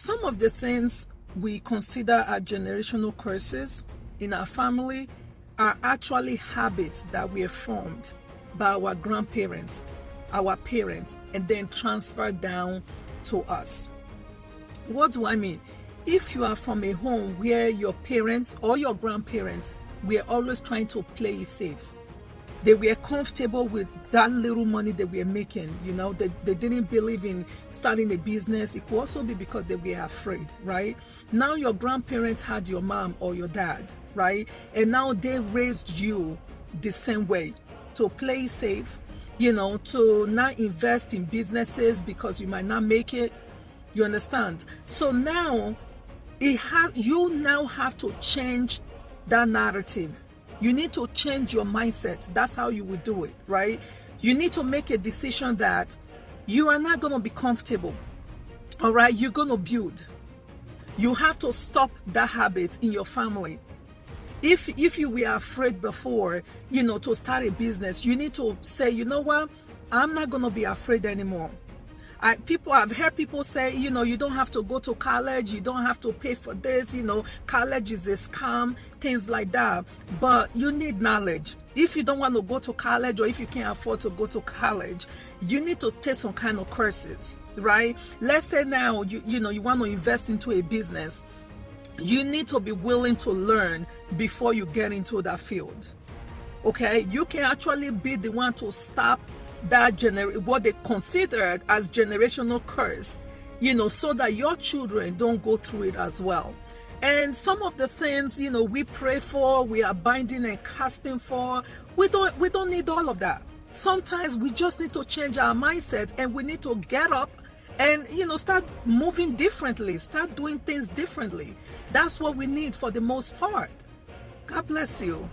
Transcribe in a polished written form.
Some of the things we consider are generational curses in our family are actually habits that were formed by our grandparents, our parents, and then transferred down to us. What do I mean? If you are from a home where your parents or your grandparents were always trying to play it safe, they were comfortable with that little money they were making, they didn't believe in starting a business. It could also be because they were afraid, right? Now your grandparents had your mom or your dad, right? And now they raised you the same way, to play safe, to not invest in businesses because you might not make it. You understand? So now you now have to change that narrative. You need to change your mindset. That's how you will do it, right? You need to make a decision that you are not going to be comfortable. All right? You're going to build. You have to stop that habit in your family. If you were afraid before, to start a business, you need to say, you know what? I'm not going to be afraid anymore. I've heard people say, you don't have to go to college, you don't have to pay for this, college is a scam, things like that. But you need knowledge. If you don't want to go to college, or if you can't afford to go to college, you need to take some kind of courses, right? Let's say now you want to invest into a business. You need to be willing to learn before you get into that field. Okay? You can actually be the one to stop that what they considered as generational curse, so that your children don't go through it as well. And some of the things, we pray for, we are binding and casting for, we don't need all of that. Sometimes we just need to change our mindset, and we need to get up and, start moving differently, start doing things differently. That's what we need for the most part. God bless you.